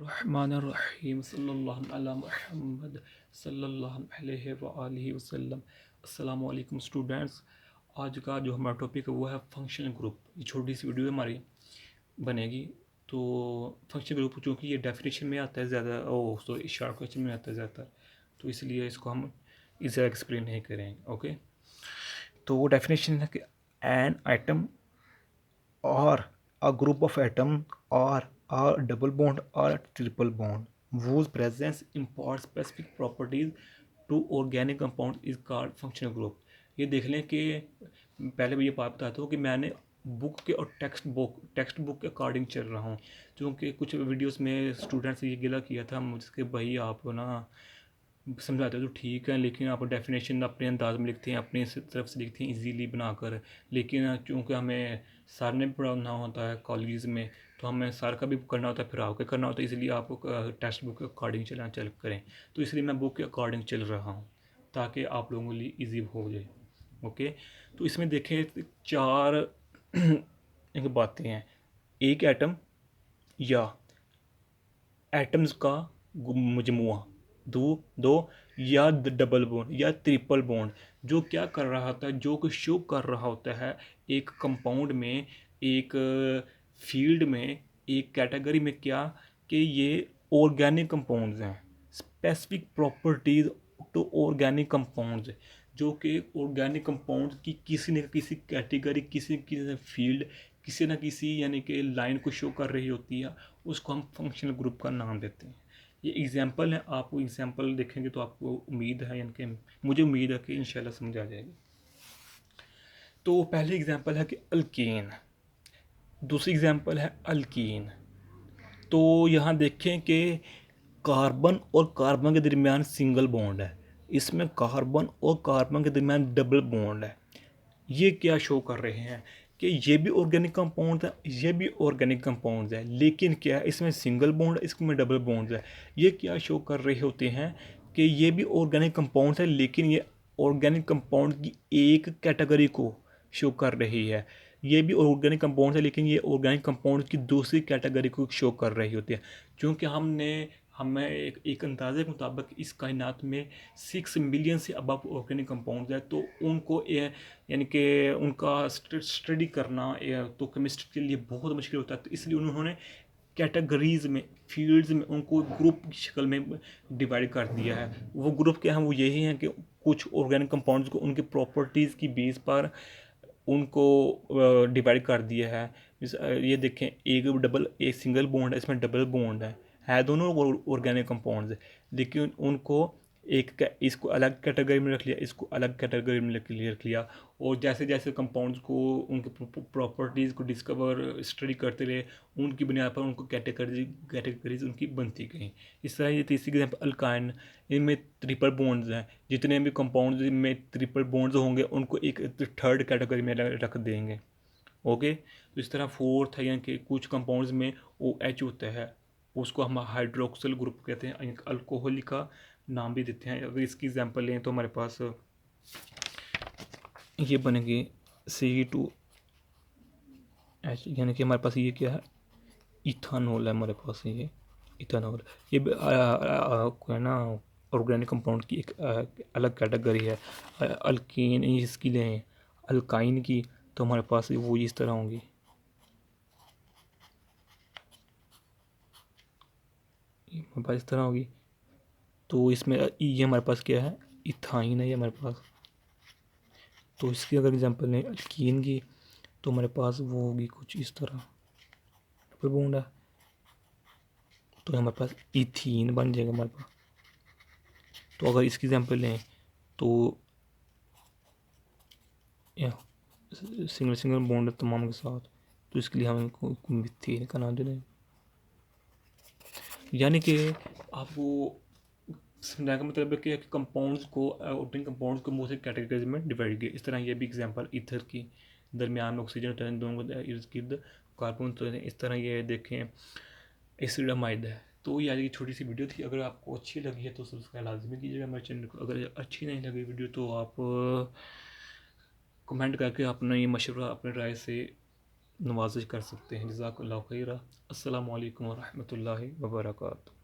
बिस्मिल्लाहिर्रहमानिर्रहीम सल्लल्लाहु अला मुहम्मद सल्लल्लाहु अलैहि व आलिहि वसल्लम। अस्सलामु अलैकुम स्टूडेंट्स। आज का जो हमारा टॉपिक है वो है फंक्शनल ग्रुप। ये छोटी सी वीडियो हमारी बनेगी। तो फंक्शनल ग्रुप चूँकि ये डेफिनेशन में आता है ज़्यादा, सॉरी शॉर्ट क्वेश्चन में आता है ज़्यादातर, तो इसलिए इसको हम इसे एक्सप्लेन नहीं करेंगे। ओके, तो वो डेफिनेशन है कि an item or a group of atom or a double bond or a triple bond whose presence imparts specific properties to organic compound is called functional group। ये देख लें कि पहले मैं ये बात बताता हूँ कि मैंने बुक के और टेक्स्ट बुक के अकॉर्डिंग चल रहा हूँ, क्योंकि कुछ वीडियोस में स्टूडेंट्स ने ये गिला किया था मुझसे, भाई आप ना समझाते हो तो ठीक है, लेकिन आप डेफिनेशन अपने अंदाज में लिखते हैं, अपनी तरफ से लिखते हैं इजीली बनाकर, लेकिन चूँकि हमें सर ने भी पढ़ाना होता है कॉलेज में, तो हमें सर का भी करना होता है फिर आपके करना होता है, इसलिए आप टेक्स्ट बुक के अकॉर्डिंग चल करें। तो इसलिए मैं बुक के अकॉर्डिंग चल रहा हूँ ताकि आप लोगों के लिए ईजी हो जाए। ओके, तो इसमें देखें चार एक बातें हैं। एक एटम या एटम्स का मजमुआ, दो दो या डबल बॉन्ड या ट्रिपल बॉन्ड, जो क्या कर रहा होता है, जो कि शो कर रहा होता है एक कंपाउंड में, एक फील्ड में, एक कैटेगरी में, क्या कि ये ऑर्गेनिक कंपाउंड्स हैं। Specific properties to organic compounds, जो कि ऑर्गेनिक कंपाउंड्स की किसी न किसी कैटेगरी, किसी न किसी फील्ड, किसी न किसी यानी कि लाइन को शो कर रही होती है, उसको हम फंक्शनल ग्रुप का नाम देते हैं। ये एग्जाम्पल है, आपको एग्जाम्पल देखेंगे तो आपको उम्मीद है, यानी कि मुझे उम्मीद है कि इंशाल्लाह समझ आ जाएगी। तो पहले एग्जाम्पल है कि अल्कीन, दूसरी एग्जाम्पल है अल्कीन। तो यहाँ देखें कि कार्बन और कार्बन के दरमियान सिंगल बॉन्ड है, इसमें कार्बन और कार्बन के दरमियान डबल बॉन्ड है। ये क्या शो कर रहे हैं कि ये भी ऑर्गेनिक कंपाउंड है, ये भी ऑर्गेनिक कंपाउंड है, लेकिन क्या है इसमें सिंगल बॉन्ड है, इसमें डबल बॉन्ड है। ये क्या शो कर रहे होते हैं कि ये भी ऑर्गेनिक कंपाउंड है, लेकिन ये ऑर्गेनिक कंपाउंड की एक कैटेगरी को शो कर रही है। ये भी ऑर्गेनिक कंपाउंड है, लेकिन ये ऑर्गेनिक कंपाउंड की दूसरी कैटेगरी को शो कर रही होती है। क्योंकि हमें एक अंदाजे के मुताबिक इस कायनात में 6 मिलियन से अबव ऑर्गेनिक कंपाउंड्स है, तो उनको यानी कि उनका स्टडी करना तो केमिस्ट्री के लिए बहुत मुश्किल होता है। तो इसलिए उन्होंने कैटेगरीज में, फील्ड्स में उनको ग्रुप की शक्ल में डिवाइड कर दिया है। वो ग्रुप क्या है, वो यही है कि कुछ ऑर्गेनिक कंपाउंड्स को उनकी प्रॉपर्टीज़ की बेस पर उनको डिवाइड कर दिया है। ये देखें, एक सिंगल बॉन्ड है, इसमें डबल बॉन्ड है दोनों ऑर्गेनिक कंपाउंड्स, लेकिन उनको इसको अलग कैटेगरी में रख लिया, इसको अलग कैटेगरी में रख लिया। और जैसे जैसे कंपाउंड्स को उनके प्रॉपर्टीज़ को डिस्कवर स्टडी करते रहे, उनकी बुनियाद पर उनको कैटेगरीज उनकी बनती गई। इस तरह ये तीसरी एग्जाम्पल अल्काइन, इनमें ट्रिपल बॉन्ड्स हैं, जितने भी कंपाउंड्स में ट्रिपल बॉन्ड्स होंगे उनको एक थर्ड कैटेगरी में रख देंगे। ओके, तो इस तरह फोर्थ है, यानी कि कुछ कंपाउंड्स में ओ एच होता है, उसको हम हाइड्रोक्सिल ग्रुप कहते हैं, अल्कोहल का नाम भी देते हैं। अगर इसकी एग्जांपल लें तो हमारे पास ये बनेगी C2H, यानी कि हमारे पास ये क्या है, इथानॉल है हमारे पास, ये इथानॉल। ये है ना ऑर्गेनिक कंपाउंड की एक अलग कैटेगरी है। अल्कीन इसकी लें, अल्काइन की, तो हमारे पास वो इस तरह होंगी, हमारे पास इस तरह होगी। तो इसमें ये हमारे पास क्या है, इथाइन है ये हमारे पास। तो इसकी अगर एग्जांपल लें अल्कीन की, तो हमारे पास वो होगी कुछ इस तरह, डबल बॉन्ड है, तो हमारे पास इथीन बन जाएगा हमारे पास। तो अगर इसकी एग्जांपल लें तो सिंगल सिंगल बॉन्ड है तमाम के साथ, तो इसके लिए हम इनको मिथेन का नाम दे दें। यानी कि आपको समझाने का मतलब है कि कंपाउंड्स को, ऑर्गेनिक कंपाउंड्स को बहुत कैटेगरीज में डिवाइड किया। इस तरह ये भी एग्जांपल ईथर की, दरमियान में ऑक्सीजन दोनों के इर्द गिर्द कार्बन, तो इस तरह ये देखें एसिडामाइड है। तो ये आज की छोटी सी वीडियो थी। अगर आपको अच्छी लगी है तो सब्सक्राइब लाजमी कीजिएगा मेरे चैनल को। अगर अच्छी नहीं लगी वीडियो तो आप कमेंट करके अपना ये मशवरा अपने राय से नवाजिश कर सकते हैं। जज़ाकल्लाहु खैरा। अस्सलामु अलैकुम व रहमतुल्लाहि व बरकातुहू।